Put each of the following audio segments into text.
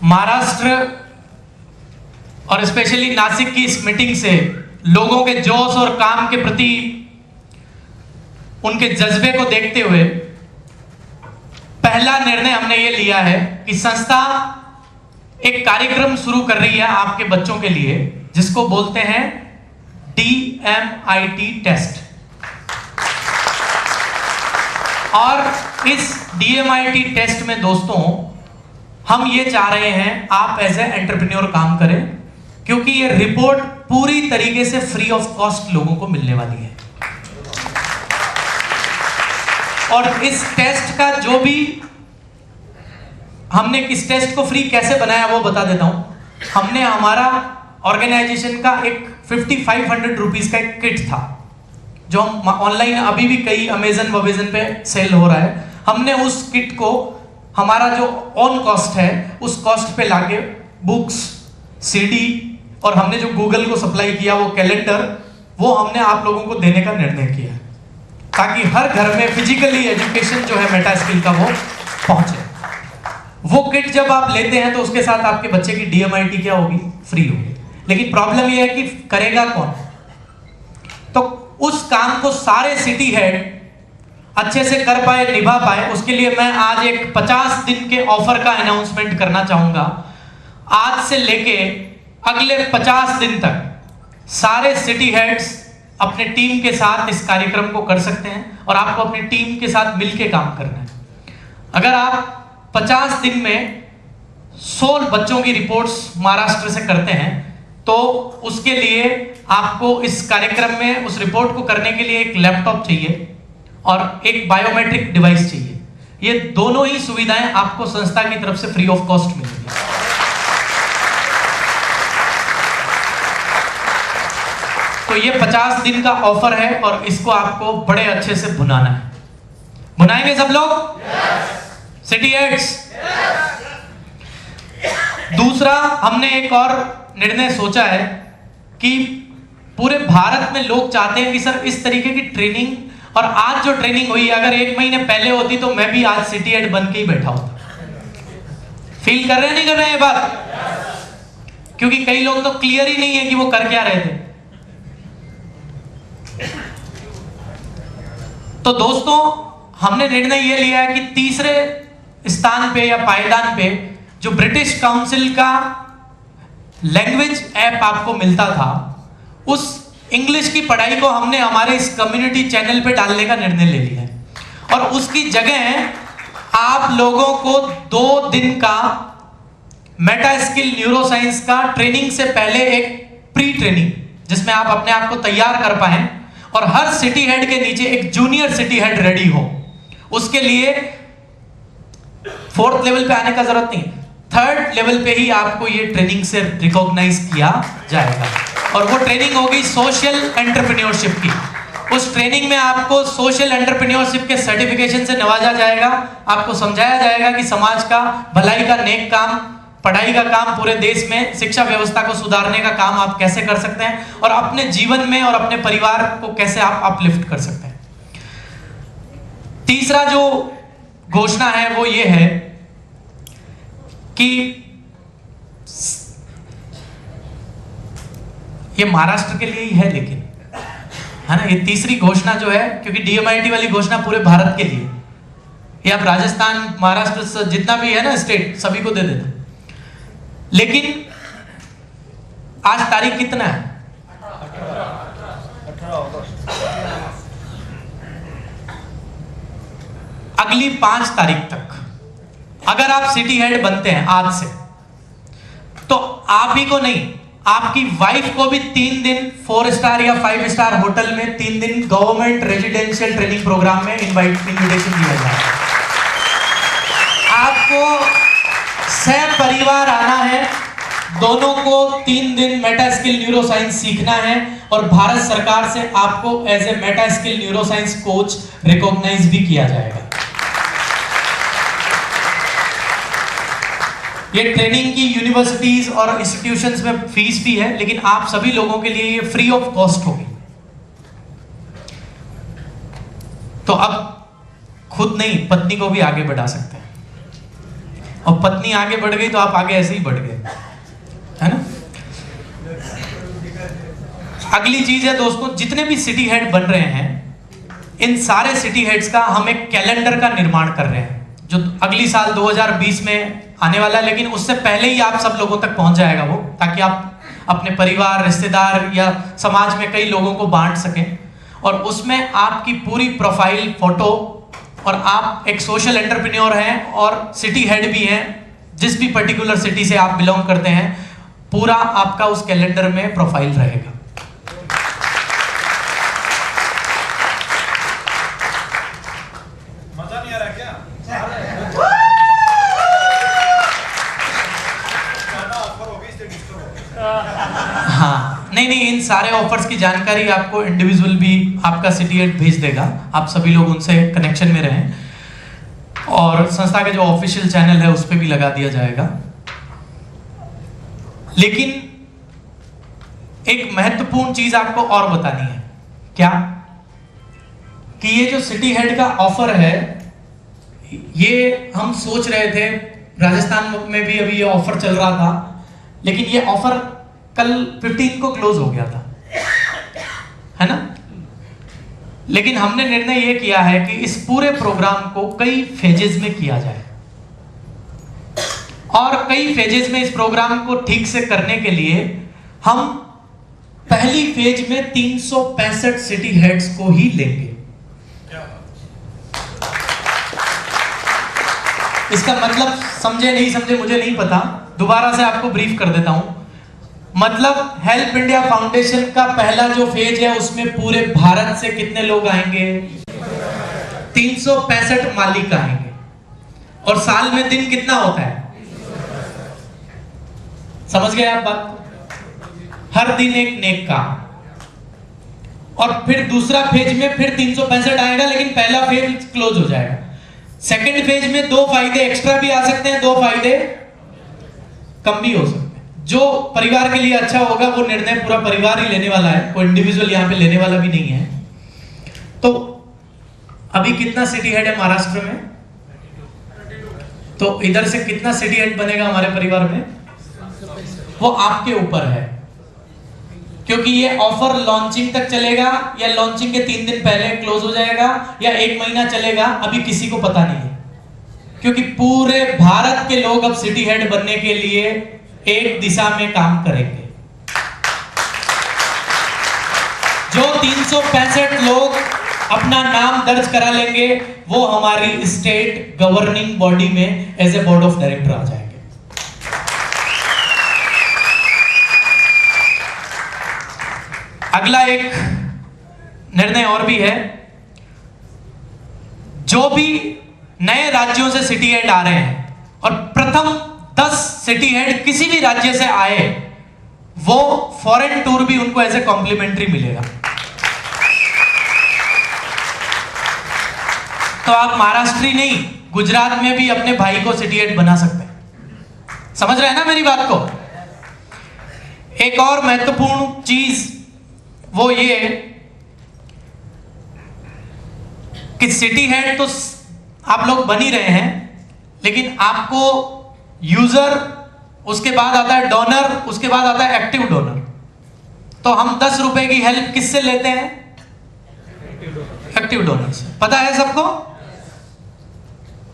महाराष्ट्र और स्पेशली नासिक की इस मीटिंग से लोगों के जोश और काम के प्रति उनके जज्बे को देखते हुए पहला निर्णय हमने ये लिया है कि संस्था एक कार्यक्रम शुरू कर रही है आपके बच्चों के लिए, जिसको बोलते हैं DMIT टेस्ट। और इस DMIT टेस्ट में दोस्तों हम ये चाह रहे हैं आप एज ए एंटरप्रेन्योर काम करें, क्योंकि ये रिपोर्ट पूरी तरीके से फ्री ऑफ कॉस्ट लोगों को मिलने वाली है। और इस टेस्ट का जो भी हमने इस टेस्ट को फ्री कैसे बनाया वो बता देता हूं। हमने हमारा ऑर्गेनाइजेशन का एक 5500 रुपीज का एक किट था जो हम ऑनलाइन अभी भी कई अमेजन पे सेल हो रहा है। हमने उस किट को हमारा जो ऑन कॉस्ट है उस कॉस्ट पे लाके बुक्स, CD और हमने जो गूगल को सप्लाई किया वो कैलेंडर, वो हमने आप लोगों को देने का निर्णय किया ताकि हर घर में फिजिकली एजुकेशन जो है मेटा स्किल का वो पहुंचे। वो किट जब आप लेते हैं तो उसके साथ आपके बच्चे की DMIT क्या होगी? फ्री होगी। लेकिन प्रॉब्लम ये है कि करेगा कौन? तो उस काम को सारे सिटी हेड अच्छे से कर पाए, निभा पाए, उसके लिए मैं आज एक 50 दिन के ऑफर का अनाउंसमेंट करना चाहूंगा। आज से लेके अगले 50 दिन तक सारे सिटी हेड्स अपने टीम के साथ इस कार्यक्रम को कर सकते हैं और आपको अपनी टीम के साथ मिलके काम करना है। अगर आप 50 दिन में 100 बच्चों की रिपोर्ट्स महाराष्ट्र से करते हैं तो उसके लिए आपको इस कार्यक्रम में उस रिपोर्ट को करने के लिए एक लैपटॉप चाहिए और एक बायोमेट्रिक डिवाइस चाहिए। ये दोनों ही सुविधाएं आपको संस्था की तरफ से फ्री ऑफ कॉस्ट मिलेंगी। तो ये 50 दिन का ऑफर है और इसको आपको बड़े अच्छे से भुनाना है। भुनाएंगे सब लोग? City heads. दूसरा, हमने एक और निर्णय सोचा है कि पूरे भारत में लोग चाहते हैं कि सर इस तरीके की ट्रेनिंग, और आज जो ट्रेनिंग हुई अगर 1 महीने पहले होती तो मैं भी आज सिटी हेड बन के ही बैठा होता। फील कर रहे हैं नहीं कर रहे हैं ये बात? क्योंकि कई लोग तो क्लियर ही नहीं है कि वो कर क्या रहे थे। तो दोस्तों हमने निर्णय यह लिया है कि तीसरे स्थान पे या पायदान पे जो ब्रिटिश काउंसिल का लैंग्वेज ऐप आपको मिलता था, उस इंग्लिश की पढ़ाई को हमने हमारे इस कम्युनिटी चैनल पे डालने का निर्णय ले लिया है। और उसकी जगह आप लोगों को 2 दिन का मेटा स्किल न्यूरो साइंस का ट्रेनिंग से पहले एक प्री ट्रेनिंग, जिसमें आप अपने आप को तैयार कर पाए और हर सिटी हेड के नीचे एक जूनियर सिटी हेड रेडी हो। उसके लिए 4th लेवल पे आने का जरूरत नहीं, 3rd लेवल पे ही आपको ये ट्रेनिंग से रिकॉग्नाइज किया जाएगा। और वो ट्रेनिंग होगी सोशल एंटरप्रेन्योरशिप की। उस ट्रेनिंग में आपको सोशल एंटरप्रेन्योरशिप के सर्टिफिकेशन से नवाजा जाएगा। आपको समझाया जाएगा कि समाज का भलाई का नेक काम, पढ़ाई का काम, पूरे देश में शिक्षा व्यवस्था को सुधारने का काम आप कैसे कर सकते हैं और अपने जीवन में और अपने परिवार को कैसे आप अपलिफ्ट कर सकते हैं। तीसरा जो घोषणा है वो ये है कि ये महाराष्ट्र के लिए ही है, लेकिन है ना, ये तीसरी घोषणा जो है, क्योंकि DMIT वाली घोषणा पूरे भारत के लिए, ये आप राजस्थान, महाराष्ट्र जितना भी है ना स्टेट, सभी को दे देते। लेकिन आज तारीख कितना है? 18 अगस्त। अगली 5 तारीख तक अगर आप सिटी हेड बनते हैं आज से, तो आप ही को नहीं, आपकी वाइफ को भी 3 दिन 4 स्टार या 5 स्टार होटल में 3 दिन गवर्नमेंट रेजिडेंशियल ट्रेनिंग प्रोग्राम में इनविटेशन दिया जाए। आपको सपरिवार आना है, दोनों को 3 दिन मेटा स्किल न्यूरो साइंस सीखना है और भारत सरकार से आपको as a meta skill neuroscience coach recognise भी किया जाएगा। ये ट्रेनिंग की यूनिवर्सिटीज और इंस्टीट्यूशंस में फीस भी है, लेकिन आप सभी लोगों के लिए ये फ्री ऑफ कॉस्ट होगी। तो अब खुद नहीं, पत्नी को भी आगे बढ़ा सकते हैं। और पत्नी आगे बढ़ गई तो आप आगे ऐसे ही बढ़ गए, है ना। अगली चीज है दोस्तों, जितने भी सिटी हेड बन रहे हैं, इन सारे सिटी हेड्स का हम एक कैलेंडर का निर्माण कर रहे हैं जो अगली साल 2020 में आने वाला है, लेकिन उससे पहले ही आप सब लोगों तक पहुंच जाएगा वो, ताकि आप अपने परिवार, रिश्तेदार या समाज में कई लोगों को बांट सकें। और उसमें आपकी पूरी प्रोफाइल फोटो, और आप एक सोशल एंटरप्रेन्योर हैं और सिटी हेड भी हैं, जिस भी पर्टिकुलर सिटी से आप बिलोंग करते हैं, पूरा आपका उस कैलेंडर में प्रोफाइल रहेगा। मजा नहीं आ रहा क्या? हाँ, नहीं, इन सारे ऑफर्स की जानकारी आपको इंडिविजुअल भी आपका सिटी हेड भेज देगा। आप सभी लोग उनसे कनेक्शन में रहें, और संस्था के जो ऑफिशियल चैनल है उस पर भी लगा दिया जाएगा। लेकिन एक महत्वपूर्ण चीज आपको और बतानी है, क्या कि ये जो सिटी हेड का ऑफर है, ये हम सोच रहे थे, राजस्थान में भी अभी ये ऑफर चल रहा था, लेकिन ये ऑफर कल 15 को क्लोज हो गया था, है ना। लेकिन हमने निर्णय ये किया है कि इस पूरे प्रोग्राम को कई फेजेस में किया जाए, और कई फेजेस में इस प्रोग्राम को ठीक से करने के लिए हम पहली फेज में 365 सिटी हेड्स को ही लेंगे। इसका मतलब समझे नहीं समझे मुझे नहीं पता, दोबारा से आपको ब्रीफ कर देता हूं। मतलब हेल्प इंडिया फाउंडेशन का पहला जो फेज है उसमें पूरे भारत से कितने लोग आएंगे? 365 मालिक आएंगे, और साल में दिन कितना होता है? समझ गए आप बात? हर दिन एक नेक काम। और फिर दूसरा फेज में फिर 365 आएगा, लेकिन पहला फेज क्लोज हो जाएगा। सेकेंड फेज में 2 फायदे एक्स्ट्रा भी आ सकते हैं, 2 फायदे कम भी हो सकते हैं। जो परिवार के लिए अच्छा होगा वो निर्णय पूरा परिवार ही लेने वाला है, कोई इंडिविजुअल यहाँ पे लेने वाला भी नहीं है। तो अभी कितना सिटी हेड है महाराष्ट्र में? तो इधर से कितना सिटी हेड बनेगा हमारे परिवार में? वो आपके ऊपर है, क्योंकि ये ऑफर लॉन्चिंग तक चलेगा, या लॉन्चिंग के 3 दिन पहले क्लोज हो जाएगा, या 1 महीना चलेगा, अभी किसी को पता नहीं है। क्योंकि पूरे भारत के लोग अब सिटी हेड बनने के लिए एक दिशा में काम करेंगे। जो 365 लोग अपना नाम दर्ज करा लेंगे, वो हमारी स्टेट गवर्निंग बॉडी में as a board of director आ जाएंगे। अगला एक निर्णय और भी है, जो भी नए राज्यों से सिटी हेड आ रहे हैं और प्रथम 10 सिटी हेड किसी भी राज्य से आए, वो फॉरेन टूर भी उनको एज ए कॉम्प्लीमेंट्री मिलेगा। तो आप महाराष्ट्री नहीं, गुजरात में भी अपने भाई को सिटी हेड बना सकते हैं। समझ रहे हैं ना मेरी बात को? एक और महत्वपूर्ण चीज वो ये कि सिटी हेड तो आप लोग बन ही रहे हैं, लेकिन आपको यूजर, उसके बाद आता है डोनर, उसके बाद आता है एक्टिव डोनर। तो हम 10 रुपए की हेल्प किससे लेते हैं? एक्टिव डोनर से। पता है सबको?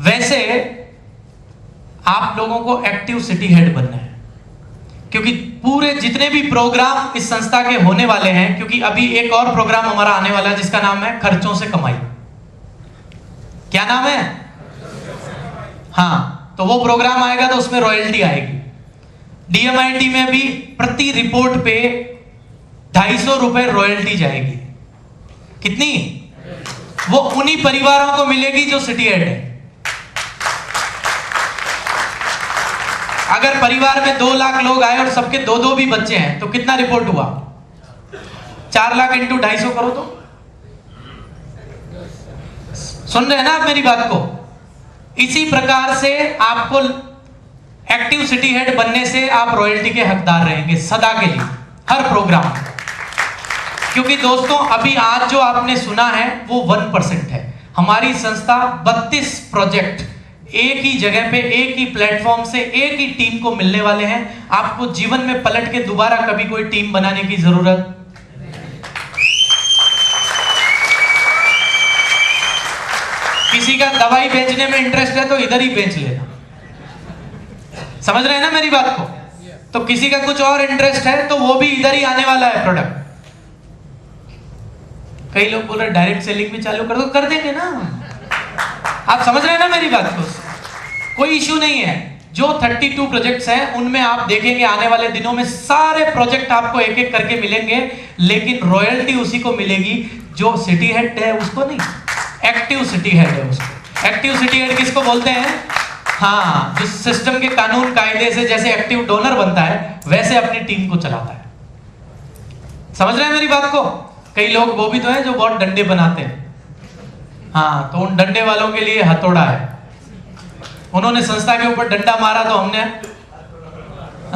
वैसे आप लोगों को एक्टिव सिटी हेड बनना है, क्योंकि पूरे जितने भी प्रोग्राम इस संस्था के होने वाले हैं, क्योंकि अभी एक और प्रोग्राम हमारा आने वाला है जिसका नाम है खर्चों से कमाई। क्या नाम है? हाँ, तो वो प्रोग्राम आएगा तो उसमें रॉयल्टी आएगी। डीएमआईटी में भी प्रति रिपोर्ट पे 250 रुपए रॉयल्टी जाएगी। कितनी? वो उन्हीं परिवारों को मिलेगी जो सिटी हेड है। अगर परिवार में 2 लाख लोग आए और सबके 2-2 भी बच्चे हैं, तो कितना रिपोर्ट हुआ? 4 लाख इंटू 250 करो तो। सुन रहे हैं ना आप मेरी बात को? इसी प्रकार से आपको एक्टिव सिटी हेड बनने से आप रॉयल्टी के हकदार रहेंगे सदा के लिए, हर प्रोग्राम। क्योंकि दोस्तों अभी आज जो आपने सुना है वो 1% है। हमारी संस्था 32 प्रोजेक्ट एक ही जगह पे, एक ही प्लेटफॉर्म से, एक ही टीम को मिलने वाले हैं। आपको जीवन में पलट के दोबारा कभी कोई टीम बनाने की जरूरत। किसी का दवाई बेचने में इंटरेस्ट है तो इधर ही बेच लेना, समझ रहे हैं ना मेरी बात को। तो किसी का कुछ और इंटरेस्ट है तो वो भी इधर ही आने वाला है प्रोडक्ट। कई लोग बोल रहे डायरेक्ट सेलिंग भी चालू कर दो, कर देंगे ना। आप समझ रहे हैं ना मेरी बात को, कोई इश्यू नहीं है। जो 32 प्रोजेक्ट्स हैं उनमें आप देखेंगे आने वाले दिनों में सारे प्रोजेक्ट आपको एक एक करके मिलेंगे, लेकिन रॉयल्टी उसी को मिलेगी जो सिटी हेड है, उसको नहीं। एक्टिव सिटी हेड है उसको। एक्टिव सिटी हेड किसको बोलते हैं? हाँ, जो सिस्टम के कानून कायदे से जैसे एक्टिव डोनर बनता है वैसे अपनी टीम को चलाता है। समझ रहे हैं मेरी बात को। कई लोग वो भी तो हैं जो बहुत डंडे बनाते हैं, हाँ, तो उन डंडे वालों के लिए हथौड़ा है। उन्होंने संस्था के ऊपर डंडा मारा तो हमने,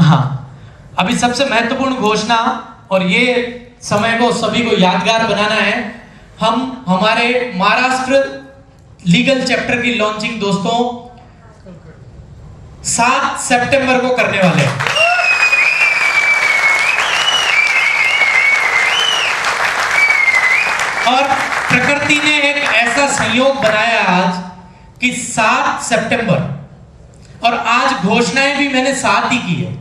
हाँ। अभी सबसे महत्वपूर्ण घोषणा, और ये समय को सभी को यादगार बनाना है, हम हमारे महाराष्ट्र लीगल चैप्टर की लॉन्चिंग दोस्तों 7 सितंबर को करने वाले हैं। और प्रकृति ने एक ऐसा संयोग बनाया आज कि 7 सितंबर, और आज घोषणाएं भी मैंने 7 ही की है।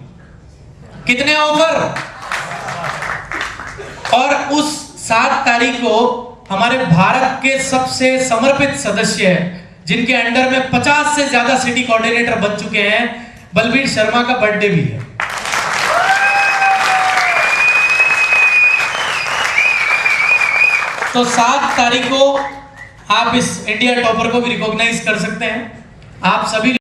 कितने ऑफर? और उस 7 तारीख को हमारे भारत के सबसे समर्पित सदस्य जिनके अंडर में 50 से ज्यादा सिटी कोऑर्डिनेटर बन चुके हैं, बलबीर शर्मा का बर्थडे भी है। तो 7 तारीख को आप इस इंडिया टॉपर को भी रिकॉग्नाइज कर सकते हैं। आप सभी